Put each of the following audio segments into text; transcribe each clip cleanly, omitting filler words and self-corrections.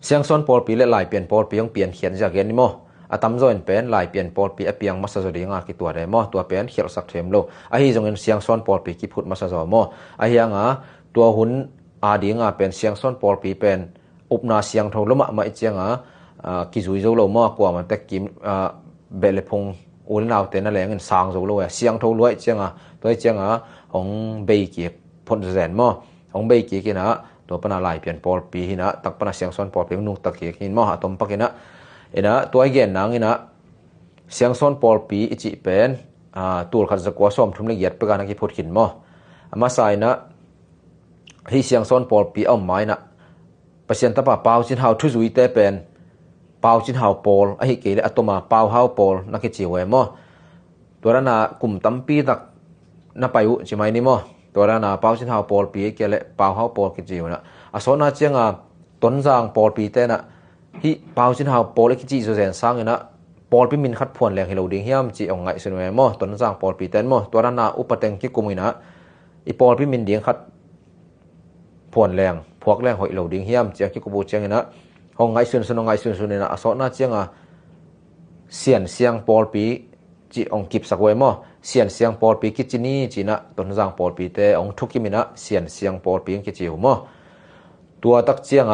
เสียงซ้อนปอลปีและหลายเปลี่ยนปอลปียงเปลี่ยนเขียนจากเกนนี่มออะตัมโซนเป็นหลายเปลี่ยนปอลปีอเปียงมัสซะดีงากิตัวได้มอตัวเป็นเขียนสักเทมโลอะฮีจงเงินเสียงซ้อนปอลปีกิพุดมัสซะมออะฮีงาตัวหุ่นอาดีงาเป็นเสียงซ้อนปอลปีเป็นอุปนาเสียงโทลมะมาอิจังกิจุยโจโลมอกว่ามันตะกิมเบลพงอุลนาวเตนนั่นแหละเงินสางโจโลเสียงโทรวยจังตัวจังของเบกีพนแสนมอของเบกีกินะตัวปนาหลายเปลี่ยนปอลปีหินะตักปนาเสียงซ้อนปอลปีนุ่งตะเกียกินมอหาตมปักกินะนะตัวเกนนางนะเสียงซ้อนปอลปีอิจิเป็นตัวขัดสกัวซ้อมทุ่มละเอียดประการกิพุดขินมอมาใส่นะให้เสียงซ้อนปอลปีเอาไม้นะเปอร์เซ็นต์ตะปะเปาจินเฮาทุจุยเตเป็นเปาจินเฮาปอลไอ้เกลอะตมาเปาเฮาปอลนักจิวเอมอตัวนั้นกลุ่มตัมปีตักนะไปอุจิไมนี่มอตัวนั้นเปาจินเฮาปอลปีเกลเปาเฮาปอลกิจิวนะอะสอนาเจียงต้นจางปอลปีเตนะฮิเปาจินเฮาปอลกิจิโซเซนสร้างนะปอลปีมินคัดพวนแรงให้เราดิงเฮียมจิองไงสนเวมอต้นจางปอลปีเตนมอตัวนั้นอุปเต็งกิกุมินะอีปอลปีมินดิงคัดพวนแรงพวกแรงหอยเหลาดิงเฮียมเจียงกิกุบูเจียงนะห้องไงส่วนไงส่วนนะอสอนาเจียงเสียนเสียงปอลปีจิองกิบสักไว้มอเสียนเสียงปอลปีกิจินี่จินะต้นจางปอลปีเตองทุกิมินะเสียนเสียงปอลปีกิจิวมอตัวตักเจียง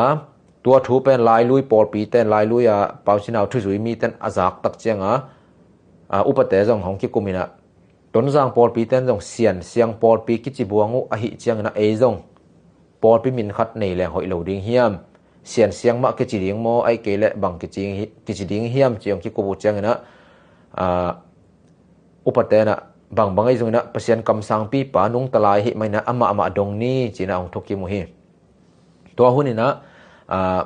ตัวถูเป็นลายลุยปอลปีเตลายลุยเปาชินาวทุจุยมีเตนอาจากตักเจียงอุปเตจงของกิกุมินะต้นจางปอลปีเตนจงเสียนเสียงปอลปีกิจิบวงอหิเจียงนะเอจงปอลปีมินคัดในแรงหอยเหลาดิงเฮียมเสียนเสียงมะกิจิดิงโมไอเกเลบังกิจิดิงเฮียมเจียงกิกุบูเจียงนะอุปเตนะบางไอจงนะเปอร์เซ็นต์กำสังปีปานุงตลายหิไม่นะอมะดงนี้จีนะองทุกิมุฮีตัวหุ่นนี่นะ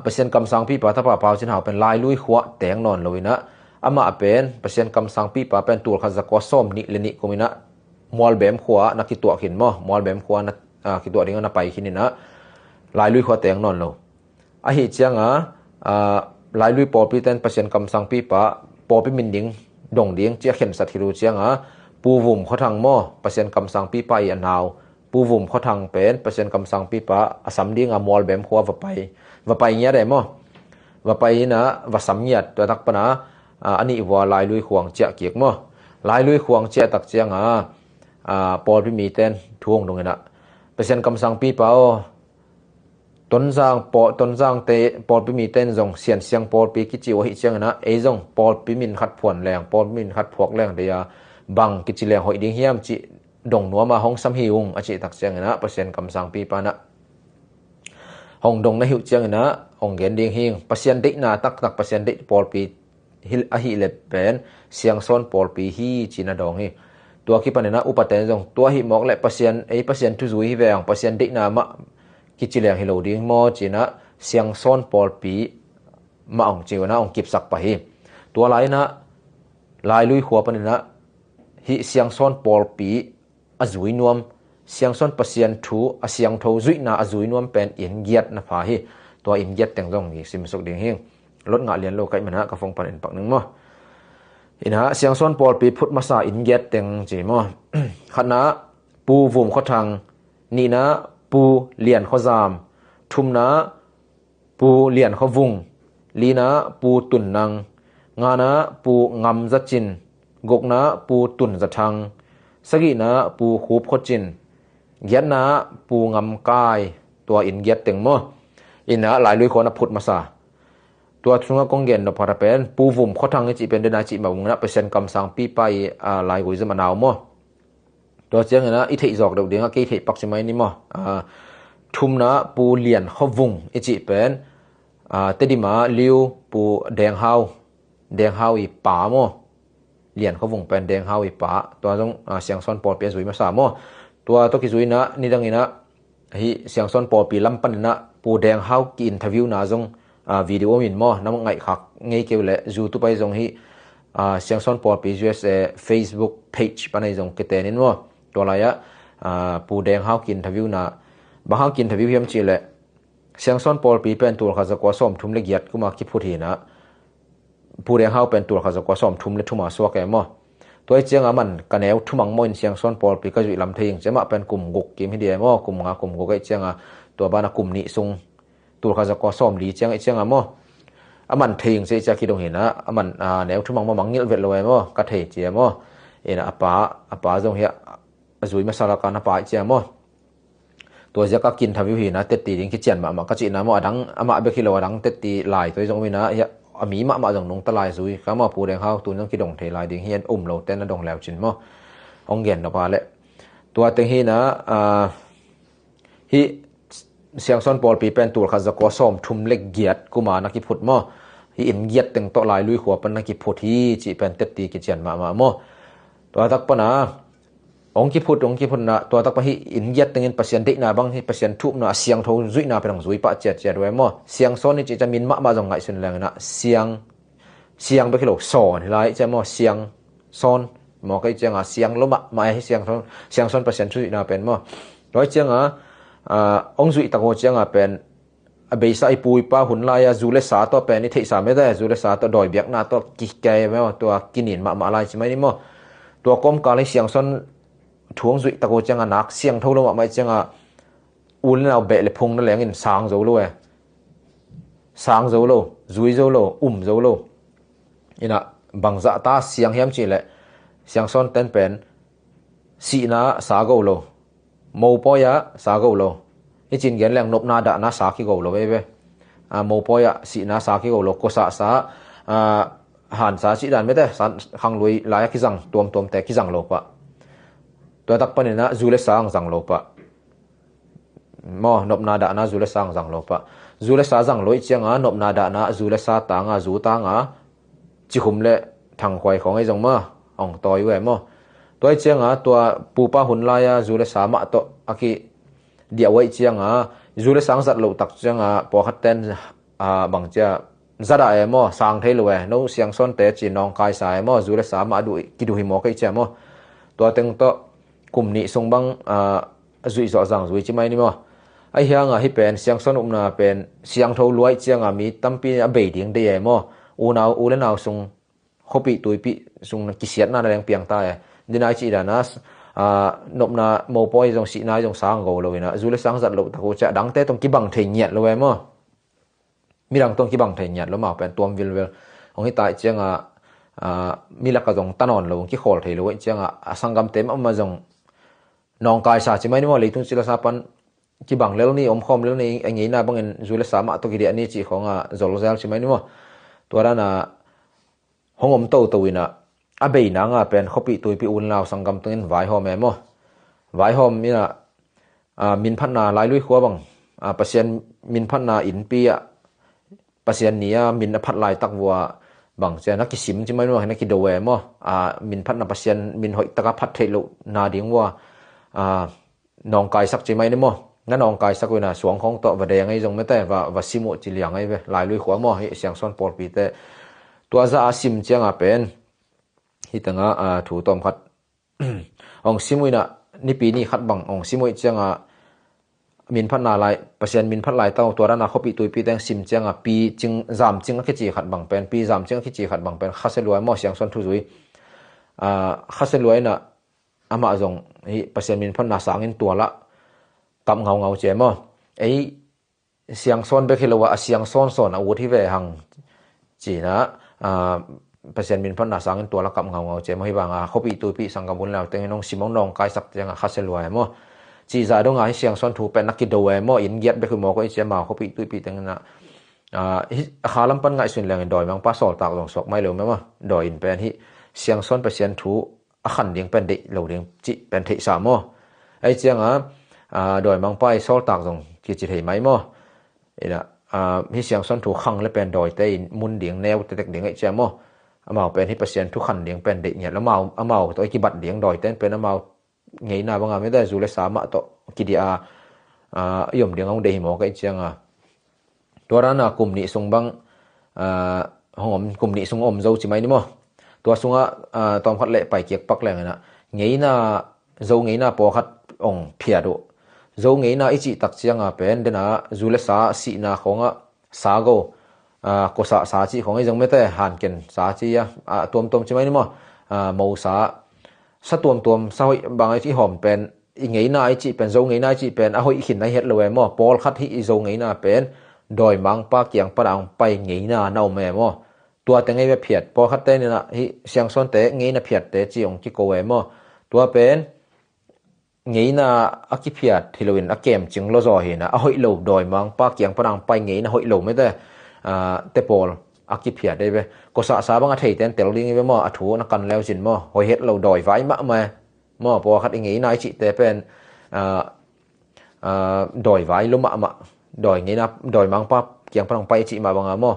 เปอร์เซ็นต์กำสังปีปาถ้าป่าเปาจินหาเป็นลายลุยขวะแตงนอนเลยนะอมะเป็นเปอร์เซ็นต์กำสังปีปาเป็นตัวขัดสกัวส้มนิเลนิกุมินะมอลเบมขวะนักกิตัวขินมอมอลเบมขวะนักกิตัวดิ้งนะไปขินนี่นะลายลุยขวะแตงนอนเลยอะหิเจียงลายลุยปอปีเตนเปอร์เซ็นต์กำสังปีปาปอปีมินดิงดงดิงเจียเข็นสัตว์ที่รู้เจียงปูวุ่มเขาทางมอเปอร์เซ็นต์กำสังปีปาอันนาวปูวุ่มเขาทางเป็นเปอร์เซ็นต์กำสังปีปาอสัมดิงมอลเบมขวะว่าไปเงี้ยได้มอว่าไปนะว่าสัมเงียดตัวตักปนะอันนี้ว่าลายลุยขวางเจียเกียกมอลายลุยขวางเจียตักเจียงปอปีมีเตนทวงตรงนี้นะเปอร์เซ็นต์กำสังปีปาต้นจางเตปอลปีมีเต้นจงเสียนเสียงปอลปีกิจิวหิเจียงนะเอจงปอลปีมินคัดผวนแรงปอลมินคัดพวกแรงเดียบังกิจิแรงหอยดิงเฮียมจิดงนัวมาห้องซ้ำหิวอจิตักเจียงนะเปอร์เซ็นต์กำสังปีปานะห้องดงนะหิวเจียงนะห้องเกนดิงหิงเปอร์เซ็นต์ดินาตักเปอร์เซ็นต์ดิปอลปีฮิลอหิเลเป็นเสียงซ้อนปอลปีฮีจินะดงฮีตัวคิปันนะอุปเตนจงตัวหิมอกและเปอร์เซ็นต์ทุจุยแวงเปอร์เซ็นต์ดินามะกิจิแรงฮิโลดิงมอจีนะเสียงซ้อนปอลปีมาองจิวนะองกิบสักไปตัวลายนะลายลุยขัวปนนะฮิเสียงซ้อนปอลปีอจุยนวมเสียงซ้อนเปอร์เซ็นต์ทูเสียงโทจุยนะอจุยนวมเป็นอินเกียดนะพาฮิตัวอินเกียดแต่งตรงนี้สิมสุกดิงเฮงลดงาเลียนโลกไก่มันนะกับฟงปันอินปักหนึ่งมั้งอินะเสียงซ้อนปอลปีพุทธมาซาอินเกียดแต่งจีมั้งขณะปูวุ่มเขาทางนี่นะปูเลียนข้อจามทุมนะปูเลียนข้อวุงลีนะปูตุนนังงานะปูงำจัดจินกกนะปูตุนจัดทังสกินะปูคูบข้อจินเย็นนะปูงำกายตัวอินเย็ดเต็งมั้งอินนะหลายลุยคนนะพุทธมาซาตัวทุงกงเกนนพาราเป็นปูวุ่มข้อทางจิเป็นเดนาจิมาวุงนะเปอร์เซ็นต์กำสังปีไปหลายกุยจะมานาวมั้งตัวเจียงนะอิทิจอกดอกเดียงก็อิทิปักใช่ไหมนี่มั้งทุมนะปูเลียนข้อวุงอิจิเป็นเตดิมาลิวปูแดงเฮาอีป่ามั้งเลียนข้อวุงเป็นแดงเฮาอีป่าตัวต้องเสียงซ้อนปอลเปลี่ยนสุยมาสามมั้งตัวตัวกิจุยนะนี่ดังนี้นะฮิเสียงซ้อนปอลปีลำปันนะปูแดงเฮากิอินเทอร์วิวนะจงวิดีโอมินมั้งน้ำไงขักไงเกี่ยวเลยยูทูบไปจงฮิเสียงซ้อนปอลปี USA Facebook page ปนในจงกิเตนินมั้งตัวอะไรปูแดงเฮากินทวิวนะบางเฮากินทวิวเฮียมจีเลยเสียงซ้อนปอลปีเป็นตัวข้าศึกว่าซ้อมทุ่มละเอียดกูมาคิดพูดทีนะปูแดงเฮาเป็นตัวข้าศึกว่าซ้อมทุ่มละทุ่มมาสวกแกมั้งตัวไอ้เจียงมันกันแนวทุ่มมังมอยเสียงซ้อนปอลปีก็อยู่ลำเทียงจะมาเป็นกลุ่มกุกเกมให้เดียมั้งกลุ่มกไอ้เจียงตัวบ้านกลุ่มนี้ซุง ตัวคาจะก็ซ่อมลีเจียงไอ้เจียงอ่ะมั้งมันเทียงเสียจะคิดตรงเห็นนะมันแนวทุ่มมังเงี้ยเวทเลยมั้งก็เทียเจียมั้งนะป้าตรงเหี้ยจุยมาสารการป้าเจียมั้งตัวจะก็กินทำวิธีนะเตตีดิ้งคิดเจียนมาก็จีนะมั้งดังเบคิโลดังเตตีลายตัวตรงนี้นะเหี้ยมีมาตรงนงตะลายจุยก็มาปูแดงเขาตัวนั้นคิดตรงเทลายดิ้งเฮียนเราเต้นนั่นตรงแล้วจินมั้งองเงียนเราพาเลยตัวเต็งฮีนะฮีเสียงซ้อนปอลปีเป็นตัวข้าจะก็ซ้อมทุ่มเล็กเกียดกูมานักกีพุทธมั้งฮีอินเกียดเต็งโตลายลุยหัวเป็นนักกีพุทธฮีจีเป็นเตตีกิจเจียนมามั้งตัวตักปนะองกีพุทธนะตัวตักปะฮีอินเกียดเต็งอินปัศยันเด็กนาบังฮีปัศยันทุบนะเสียงทงจุยนาเป็นของจุยปะเจียดด้วยมั้งเสียงซ้อนนี่จะมินมาจงไงส่วนแรงนะเสียงไปขี้หลอกสอนไรจะมั้งเสียงซ้อนมอก็เจียงเสียงลมมาให้เสียงซ้อนเปอร์เซ็นต์จุยนาเป็นมั้งร้อยเจียงองจุยตะโกเจียงเป็นเบย์สายปุยป้าหุ่นลายจูเลสาตัวเป็นนี่เทสาไม่ได้จูเลสาตัวดอยเบียกนาตัวกิเกยมั้งตัวกินินมาอะไรใช่ไหมนี่มั้งตัวก้มกาเลยเสียงซ้อนถ่วงจุยตะโกเจียงนักเสียงเท่าลมไม่เจียงอุ่นเอาเบะเลยพงนั่นแหละเงินสางโจโลสางโจโลจุยโจโลโจโลนี่นะบางจะตาเสียงเฮียมจีเลยเสียงซ้อนเต้นเป็นสีนาสาโกโลโมปอยะสาโกโลไอจินเกียนแรงนบนาดานาสากิโกโลเว้ยโมปอยะสีนาสากิโกโลก็สาหันสาสีดันไม่ได้สันขังลุยลายกิจังตัวแต่กิจังโลปะตัวตักปนินะจูเลสางจังโลปะมอนบนาดานาจูเลสางจังโลปะจูเลสาจังโลอีเจียงนบนาดานาจูเลสาตางจูตางจิคุมเลทางควายของไอ้จงมาอ่องต่อยเว้ยมั้งตัวเจียงตัวปูป้าหุ่นลายจูเลสามะตัวอากิเดี๋ยวไว้เจียงจูเลสังสัตว์โลตักเจียงพอขัดเต้นบางเจ้าจะได้มั้งสร้างเทลเว้ยนู้เสียงซ้อนเตจีนองกายสายมั้งจูเลสามะดูกิดูหิมอก็เจียมั้งตัวเต็งโตกลุ่มนี้ทรงบังจุยจ่อจังจุยจิไม่นี่มั้งไอ้เฮียงฮิเป็นเสียงซ้อนนาเป็นเสียงเท่ารวยเจียงมีตั้มปีเบยดิ้งได้มั้งอูเล่นเอาทรงขบิตุยปีทรงกิเสียดน่าแรงเปียงตายดินายจีดานัสนบนาโมปอยจงสีนายจงสางโกเลยนะจูเลสังสัตว์โลตะโกจะดังแต่ตรงกิบังเทียนเนียดเลยมั้งมีดังตรงกิบังเทียนเนียดแล้วมาเป็นตัววิลของที่ตายเจียงมีลักกระจงตะนอนเลยที่โคลเทเลยเจียงสังกัมเต็มมาจงนองกายสาจิไม่นี่ว่าเลยทุนศิลสาปันกิบังแล้วนี่คอมแล้วนี่ไอ้เงี้ยนะบางเงินจูเลสามะตัวกิเดียนี่จีของโจลเซลใช่ไหมนี่ว่าตัวนั้นห้องโตวินะเบย์นางเป็นขบิตุยปีอุ่นลาวสังกัมตัวนี้ไวหอมแม่มั้งไวหอมนี่นะมินพัฒนาลายลุยขัวบังเปอร์เซ็นต์มินพัฒนาอินปีเปอร์เซ็นต์นี้มินพัฒลายตักวัวบังเจนักกิสิมใช่ไหมว่านักกิโดเวมั้งมินพัฒนาเปอร์เซ็นต์มินหอยตะกับพัฒเทลุนาดิ้งว่านองกายสักใช่ไหมนี่มั้งงั้นนองกายสักเวนะสวงของตัววันเดียงไอ้จงไม่แต่ว่าซิมุจิเลียงไอ้เวลายลุยขัวมั้งเสียงซ้อนปอดปีแต่ตัวจะซิมเจียงเป็นที่ตั้งถูตอมขัดองซิมุยนะนี่ปีนี้ขัดบังองซิมุยเจียงมินพัฒนาลายเปอร์เซ็นต์มินพัฒลายเต้าตัวนั้นเขาปีตุยปีแต่งซิมเจียงปีจึงจามจึงขี้จีขัดบังเป็นปีจามจึงขี้จีขัดบังเป็นข้าเสลวยมั่วเสียงส่วนทุจุยข้าเสลวยนะมาจงเปอร์เซ็นต์มินพัฒนาสางินตัวละกับเงาเจมั่วไอเสียงส่วนเบคิโลว่าเสียงส่วนอาวุธที่เวหังจีนะเปอร์เซ็นต์มินพัฒนาสางินตัวละกับเงาเจมั่วให้บางเขาปีตุยปีสังกัมบุญแล้วแต่น้องซิมองน้องกายสักยังข้าเสลวยมั่วจีจ่าดงให้เสียงส่วนถูเป็นนักกิโดเวมั่วอินเกียดไปคือหมอก็ไอเจมาเขาปีตุยปีแต่งนั้นขาลำปันง่ายส่วนแรงดอยมังป้าสอดตากลงศกไม่เร็วไหมมั่วดอยอินเป็นที่เสียงส่วนเปอร์เซ็นต์ถูขันเดียงเป็นเด็กเหลวเดียงจิเป็นเทสามมั่วไอเจียงดอยมังป้ายสอดตากลงกิจเหตุไหมมั่วนี่มีเสียงส่วนถูขังและเป็นดอยแต่มุนเดียงแนวแต่เด็กเดียงไอเจียมั่วเมาเป็นที่เปอร์เซ็นต์ทุกขันเดียงเป็นเด็กเนี่ยแล้วเมาตัวกิบัดเดียงดอยเต้นเป็นเมาไงน่าบางไม่ได้จูเลสามะต่อกิดียมเดียงเอาเดหิมอก็ไอเจียงตัวนั้นกลุ่มนี้ทรงบังห้องกลุ่มนี้ทรงอมเจ้าใช่ไหมนี่มั้งตัวทรงตอนพัดเละไปเกียกปักแรงนะไงน่าเจ้าไงน่าพอคัดองเพียดูเจ้าไงน่าไอจีตักเจียงเป็นเดน่าจูเลสาสีน่าของสาโกก็สาจีของไอ้จังไม่แต่หันเกินสาจีตัวใช่ไหมนี่มั้งโมสาสะตัวสาวบางไอ้ที่หอมเป็นไงน่าไอจีเป็นเจ้าไงน่าไอจีเป็นหอยขินในเฮ็ดเลยมั้งปอลคัดที่ไอเจ้าไงน่าเป็น ดอยมังปาเกียงปะดังไปไงนาเนาแม่มอตัวแต่ไงเพียดพอคัดเตนี่นะฮิเสียงซ้อนเตไงนะเพียดเตจิองกิโกเวมอตัวเป็นไงนาอกิเพียดที่เราเห็นอเกมจึงเราจอเห็นนะหอยโลดอยมังปาเกียงปะดังไปไงนะหอยโลไม่ได้เตปอลอกิเพียดได้ไปก็สะสาบังอาทิตย์เตลลิงไปมออถูนักกันแล้วจินมอหอยเฮ็ดเราดอยไว้มะมามอพอคัดไงนายจิเตเป็นดอยไว้ลุมมะดอยไงนะดอยมังปาเกียงปะดังไปจิมาบังมอ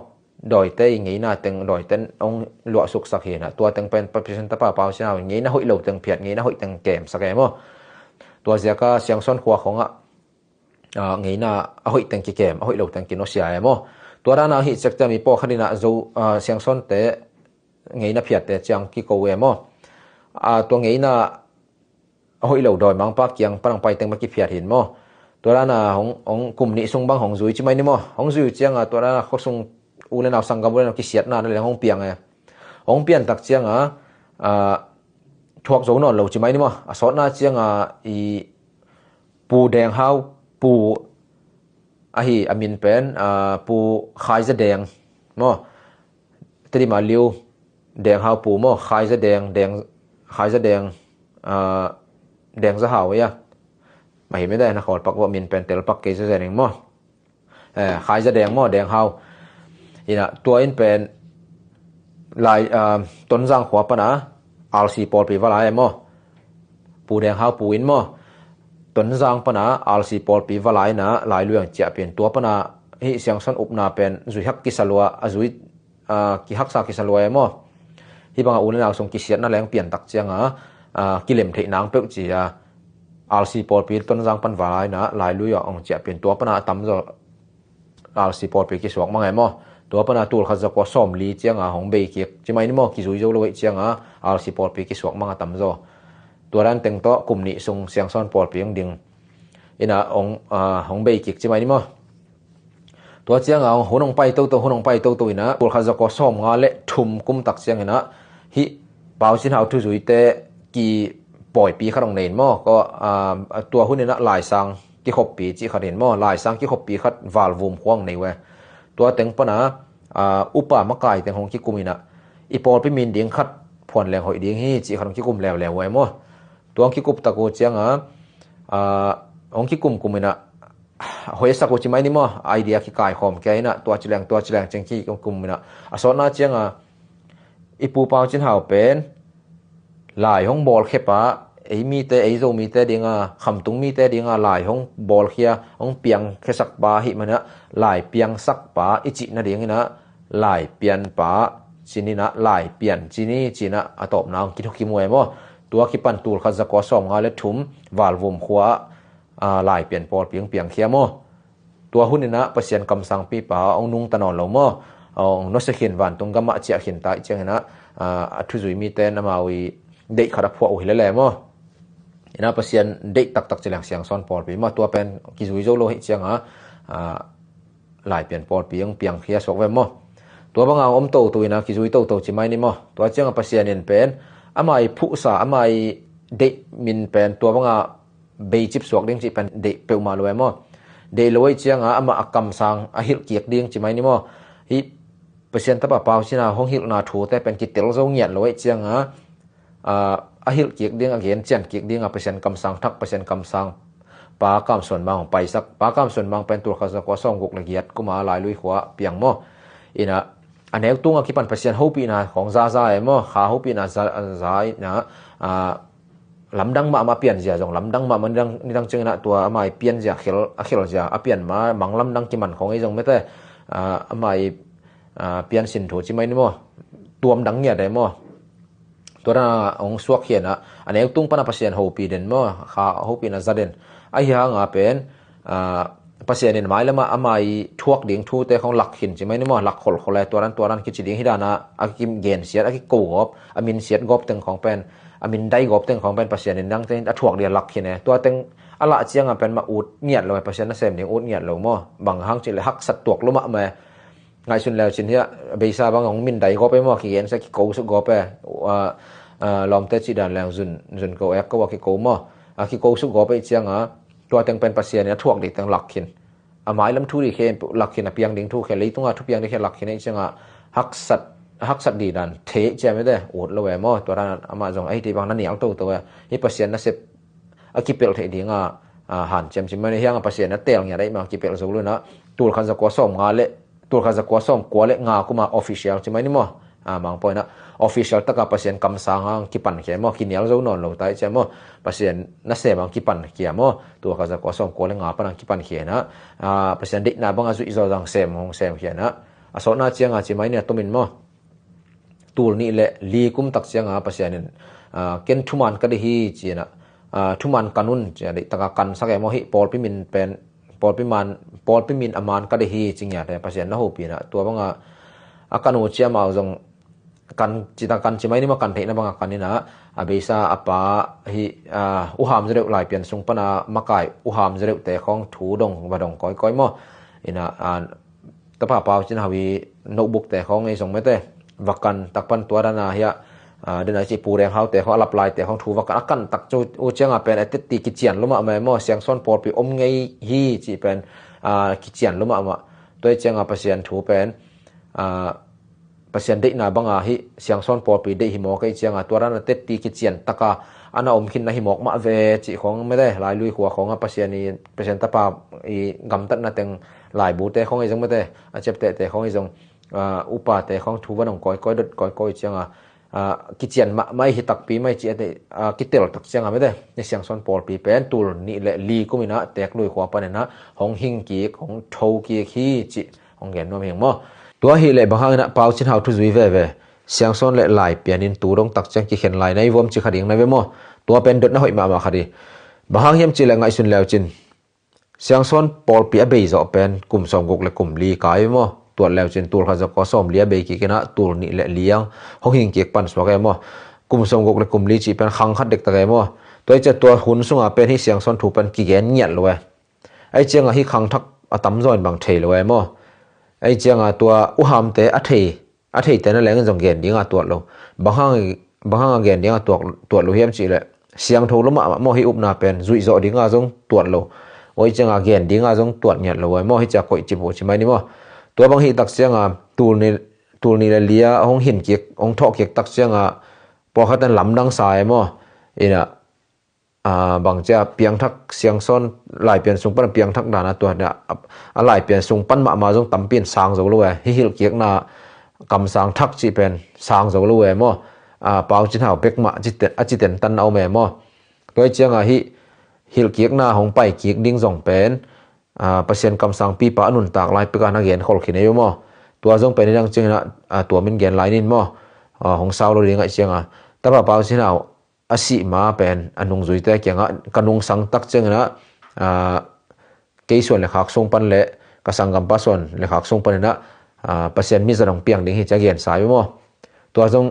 ดอยเตไงนะตึงดอยเต้นองหลวสุกสักเห็นนะตัวตึงเป็นประชันตะปาเปาเช้าไงนะหอยโลตึงเพียดไงนะหอยตึงเกมสักแกมอตัวเสียก็เสียงซ้อนขวาของไงนะหอยตึงกิเกมหอยโลตึงกินโนเสียมอตัวด้านหิจักจะมีปอคดีนะโจเสียงซ้อนเตไงนะเพียดเตจังกิโกเวมอตัวไงนะหอยโลดอยมังปาเกียงปะดังไปตึงมากิเพียดเห็นมอตัวด้านของกลุ่มนี้ส่งบังของจุยจิไม่นี่มอของจุยเจียงตัวด้านเขาส่งอูเลนเอาสังกัมเลนเอากิเสียดนานั่นแหละห้องเปียงไงห้องเปียนตักเจียงทวกโจนอนเราจิไม่นี่มั้งสอนนาเจียงอีปูแดงเฮาปูฮีอามินเป็นปูขายจะแดงมั้งตดิมาเลียวแดงเฮาปูมั้งขายจะแดงขายจะแดงแดงจะเฮาไว้อะไม่เห็นไม่ได้นะขอปักว่ามินเป็นเตลปักเกจะแดงมั้งขายจะแดงมั้งแดงเฮานี่นะตัวอินเป็นลายต้นจางขวาปะนะอัลซีปอลปีว่าลายมั้งปูแดงเฮาปูอินมั้งต้นจางปะนะอัลซีปอลปีว่าลายนะลายเรื่องจะเป็นตัวปะนะฮิเสียงสันอุปนาเป็นจุยฮักกิสลัวจุยกิฮักซากิสลัวมั้งที่บางอูนั่นเอาส่งกิเสียนั่นแหละเปลี่ยนตักเจียงกิเลมเทนางเปิกจีอัลซีปอลปีต้นจางปันว่าลายนะลายลุยองจะเป็นตัวปะนะตั้มจะอัลซีปอลปีกิสวกมั้งไงมั้งตัวปนาตูลขัดจะกว่าซ้อมลีเจียงของเบกิกจะไม่นี่มั้งกิจุยโจเลยเจียงอัลซีปอลปีกิสวกมั้งตั้มโจตัวนั้นเต็งโตกลุ่มนี้ส่งเสียงซ้อนปอลปียังดิ่งอินะของเบกิกจะไม่นี่มั้งตัวเจียงหัวนงไปตัวหัวนงไปตัวอินะตูลขัดจะกว่าซ้อมงาเละทุ่มกุมตักเจียงอินะฮิเป่าสินหาวทุจุยเตกีปล่อยปีขนมเนินมั้งก็ตัวหุ่นอินะลายสังกิขบปีจีขัดเห็นมั้งลายสังกิขบปีขัดวาลวุมขวางในเวตัวเต็งปนะอุปามะกายเต็งของกิกุมินะอีปอลไปมินเดียงคัดผ่อนแรงหอยเดียงฮีจีของกิกุมแล้วไว้มั้งตัวกิกุมตะโกเจียงของกิกุมกุมินะหอยสักจิไม่นี่มั้งไอเดียกิกายหอมแกนะตัวจิแรงเจงกี้กุมมินะสอนนาเจียงอีปูเปาจินหาวเป็นลายของบอลแค่ปะไอ้มีแต่ไอ้โจมีแต่เดียงคำตุงมีแต่เดียงลายของบอลเขียของเปียงแค่สักปาหิมันนะลายเปียงสักปาอิจินะเดียงนะลายเปียนปาจินี่นะลายเปียนจินี่จินะอะตอบนางกิทุกิมวยมั้งตัวกิปันตูลขัดจะก่อสองงาเลทุ่มวาลวมขวาลายเปียนปอลเปียงเขียมั้งตัวหุ่นนี่นะเปอร์เซ็นต์กำสังปีปาองนุ่งตะนอนเรามั้งนสเขียนวันตรงกำมะเจียเขียนตายเจียงนะทุจุยมีแต่นามาวีเด็กขัดพวกหิเลแหลมั้งนะเปอร์เซ็นต์เด็กตักจะแรงเสียงซ้อนปอลปีมาตัวเป็นกิจุยโจโลหิเจียงลายเปลี่ยนปอดเปียงเขียสวกไว้มั้งตัวบางเอาโตตัวนะกิจุยโตจิไม่นี่มั้งตัวเจียงเปอร์เซ็นต์เนี่ยเป็นอามายผู้สาอามายเด็กมินเป็นตัวบางเบจิบสวกเด้งจิเป็นเด็กเปิลมาเลยมั้งเด็กเลยเจียงอามาอักกำสังอหิลเกียกเด้งจิไม่นี่มั้งฮีเปอร์เซ็นต์ตะปะเปล่าชินะห้องหิลนาถูแต่เป็นกิเตลโซเงียนเลยเจียงอหิลเกียกเด้งเขียนเจียนเกียกเด้งเปอร์เซ็นต์กำสังทักเปอร์เซ็นต์กำสังปากามส่วนบางของไปสักปากามส่วนบางเป็นตัวเขาจะกว่าซ่องกุกละเอียดก็มาลายลุยขวาเปียงมั้งอินะอันนี้ตุ้งกิปันเปอร์เซ็นต์ฮูปีนะของซามั้งขาฮูปีนะซานะลำดังมาเปลี่ยนเสียจงลำดังมามันนี่ดังจึงนะตัวไม่เปลี่ยนเสียเขียวเสียเปลี่ยนมาบางลำดังกิมันของไอ้จงไม่แต่ไม่เปลี่ยนสินถูกใช่ไหมนี่มั้งตัวมันดังเนี่ยได้มั้งตัวน่ะองสวกเขียนอันนี้ตุ้งปนเปอร์เซ็นต์ฮูปีเด่นมั้งขาฮูปีนะซาเด่นไอ้ห่างเป็นเปอร์เซ็นต์เนี่ยหมายแล้วมาไม่ทวกดิ่งทูแต่ของหลักหินใช่ไหมนี่มั้งหลักขลอะไรตัวนั้นคิดดิ่งฮิดานะอากิมเกนเสียอากิโกบอามินเสียกบตึงของเป็นอามินได้กบตึงของเป็นเปอร์เซ็นต์เนี่ยดังแต่ทวกเดียหลักหินเนี่ยตัวตึงอะละเจียงเป็นมาอุดเงียดเลยเปอร์เซ็นต์นั่นเสมเนี่ยอุดเงียดเลยมั้งบางครั้งจิเลยหักสัตว์ตัวลุมะมาไงสุดแล้วชิ้นที่เบซ่าบางของมินได้กบไปมั้งขี้เย็นสักโกสุกกบไปลอมเตจิดันแล้วจุนโกเอ็กก็ว่าขี้โกมั้งขี้โกสุกกบไปเจียงตัวตึงเป็นเปอร์เซ็นต์เนี่ยทวกดิ่งตึงหลักหิน amai lam thuri khe lakhina piang ding thu khe leitunga thu piang de khe lakhina changa haksat di dan the cheme de ut lowe mo to ran ama jong ai ti bang na niang to wa hi pasien na sep akipel the dinga han chem chim mane hiang pasien na tel nya dai ma kipel zo lu na tur khan za ko som nga le tur khan za ko som ko le nga kuma official chimai ni mo mang poi na official taka pasien kam sang hang kipan khe mo kinial zo non lo tai chemo pasien na se bang kipan kia mo tur khan za ko som ko le nga pa nang kipan khe na pasien dik na bang azu izo jang sem hong sem khe na aso na chianga chimai ne tomin mo tur ni le li kum tak chianga pasianin ken thuman ka de hi china thuman kanun chari taka kan sake mo hi pol pimin pen pol pimin aman ka de hi chingya te pasian na ho pi na to banga akanu chiama jong kan chita kan chimai ni ma kan the na banga kanina abesa apa hi uham zreu lai pian sung pana makai uham zreu te khong thu dong wadong koi mo ina tapa pau chin hawi notebook te khong ei song me te wakan takpan tuarana hia dena chi pureng hau te kho apply te khong thu wakan akan tak chu u chenga pen atet ti ki chian luma ma mo siang son por pi om ngei hi chi pen ki chian luma ma toi chenga pasien thu pen pasien de na banga hi siang son por pi de hi mo kai chenga tuarana tet ti ki chian taka ana om khin na hi mok ma ve chi khong me de lai lui khuwa khong pasien ni pasien tapa I gam tat na teng lai bu te khong ei jong me te a chep te khong ei jong upa te khong thu wanong koi chianga kichian mai hi tak pi mai chi ate kitel tak chianga me de ni siang son por pi pen tur ni le li kumina tek lui khwa panena hong hing ki hong thou ki khi chi hong gen nom heng mo tua hi le bahang na pau chin how to zui ve siang son le lai pianin turong tak chang ki khen lai nei vom chi khading na ve mo tua pen dot na hoi ma khadi bahang hiam chi le ngai sun lew chin siang son por pi a bei zo pen kum som gok le kum li kai mo tuan lew chin tur kha za ko som lia be ki kena tur ni le liang ho hing ki pan swa ga mo kum som gok le kum li chi pen khang khat dek ta ga mo toi cha tua hun sunga pen hi siang son thu pan ki gen nyat lo ai chenga hi khang thak atam join bang thei lo mo ai chenga tua u ham te a thei te na leng jong gen dinga tuat lo bahang gen dinga tuat lo hiam chi le siang tho lo ma mo hi up na pen zui zo dinga jong tuat lo oi chenga gen dinga jong tuat nyat lo mo hi cha koi chi bo chi mai ni mo tua bang hi tak chianga tur ni le lia hong hin ki ong tho ki tak chianga po khatan lam dang sai mo ina bang cha piang thak siang son lai pian sung pan piang thak dana to na a lai pian sung pan ma jong tam pin sang zo lo hi hil ki na kam sang thak chi pen sang zo lo mo pau chin hau pek ma chi ten tan au me mo toi chianga hi hil ki na hong pai ki ding jong pen pasien kam sang pi pa anun tak lai peka na gen khol khine yo mo tua jong pen rang chingna tua min gen lai nin mo hong sao lo ringa chenga tapa pau sinau asi ma pen anung zui te kyanga kanung sang tak chengna keison le khak song pan le kasangam pason le khak song pan na pasien mi zarong piang ding hi cha gen sai mo tua jong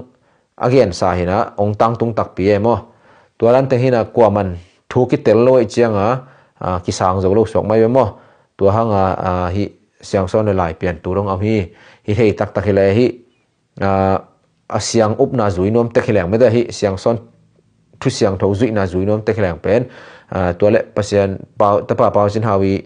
again sa hina ong tang tung tak pi mo tua ran te hina kwaman thu ki tel loi chenga ki sang zo lo sok mai mo tua hanga hi siang son le lai pian turong am hi hei tak tak hele hi siang up na zui nom te kheleng me da hi siang son thu siang tho zui na zui nom te kheleng pen tua le pasien pa pau sin hawi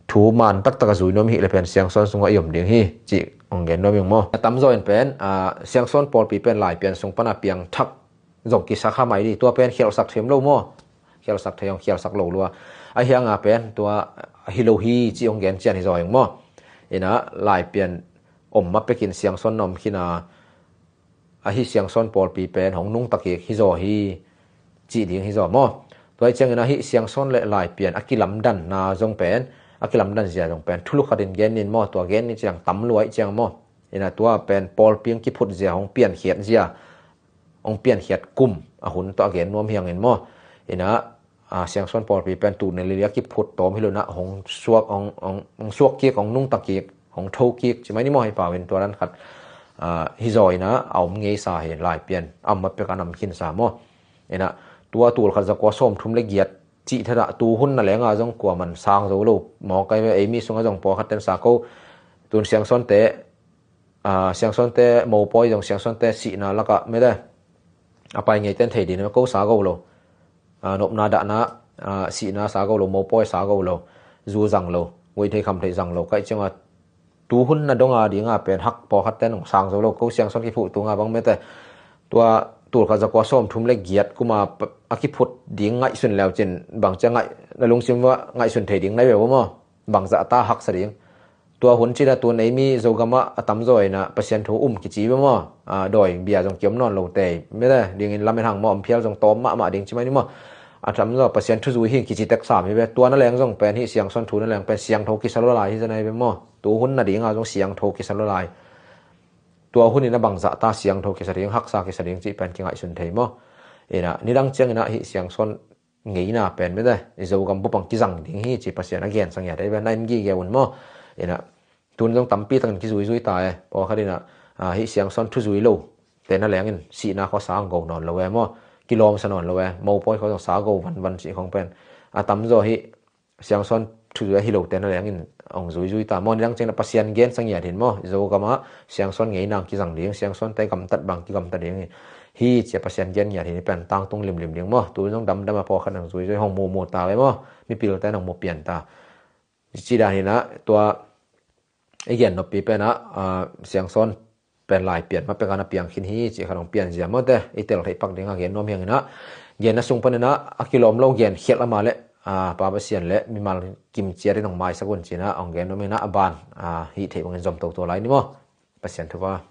thu man tak tak zui nom hi le pen siang son sunga yom ding hi chi ong gen nom mo tam join pen siang son por pi pen lai pian sung pana piang thak jong ki sakha mai ri tua pen khel sak them lo mo khel sak thayong khel sak lo lua a hianga pen tua hilo hi chi ong gen chian hi zo mo ina lai pian om ma pekin siang son nom khina a hi siang son por pi pen hong nung taki hi zo hi chi ding hi zo mo toi chang na hi siang son le lai pian akilam dan na jong pen akilam dan zia jong pen thulu khatin gen nin mo to gen ni chang tam luai chang mo ina tua pen pol piang ki phut zia hong pian khiat zia ong pian khiat kum a hun to gen nom hiang en mo ina siang son por pi pen tu ne le ki phut tom hi lo na hong suak ong suak ki ong nung taki hong thau ki chimai ni mo hai pa wen to ran khat hi zoi na aum ngei sa he lai pian amma pe kanam khin sa mo ina tua tul kha za ko som thum le giat chi thara tu hun na lenga jong kwa man sang zo lo mo kai ve ei mi sunga jong po khaten sa ko tun siang son te mo poi jong siang son te si na laka me da apai ngei ten thei din ko sa go lo nop na da na si na sa go lo mo poi sa go lo zu jang lo ngoi thei kham thei jang lo kai changa tu hun na donga dinga pen hak po khat ten ong sang zo lo ko siang son ki phu tunga bang me te tua tur kha zakwa som thum le giat kuma akiphut ding ngai sun law chen bang cha ngai na lung sim wa ngai sun thei ding nai we mo bang za ta hak sa ding tua hun chi da tu nei mi zogama atam zoi na pasien thu ki chi mo doi bia jong kem non lo te me da ding in lam hang mo am phial jong tom ma ding chi mai ni mo atam zo pasien thu zui hi ki chi tek sa mi be tua na leng jong pen hi siang son thu na leng pen siang tho ki salo lai hi janai be mo tu hun na ding a jong siang tho ki salo lai tua hun ni na bang za ta siang tho ki sa ding hak sa ki sa ding chi pen ki ngai sun thei mo ena ni dang cheng na hi siang son ngei na pen me da zo gam bu pang ki jang ding hi chi pasien again sang ya dai be nai gi ge un mo ena tun jong tampi tang ki zui ta e po khadina hi siang son thu zui lo te na leng in si na kho sang go non lo we mo kilom sanon lo we mo poi kho sa go van si khong pen atam zo hi siang son thu zui hi lo te na leng in ong zui ta mo dang cheng na pasien gen sang ya din mo zo kama siang son ngei nang ki jang ding siang son tai kam tat bang ki kam ta ding hi che pasien gen ya hin pen tang tung lim ding mo tu jong dam dam po khan ang zui hong mo ta we mo mi pil ta nang mo pian ta chi da ni na tua again no pi pe na siang son pen lai pian ma pe kana piang khin hi chi khanong pian zia mo te itel thei pak ding again nom hiang na gen na sung pan na akilom lo gen khiat la ma le pa ba sian le mi mal kim chia ri nong mai sagun china ong gen no me na aban hi thei bang jom to lai ni mo pasien thu ba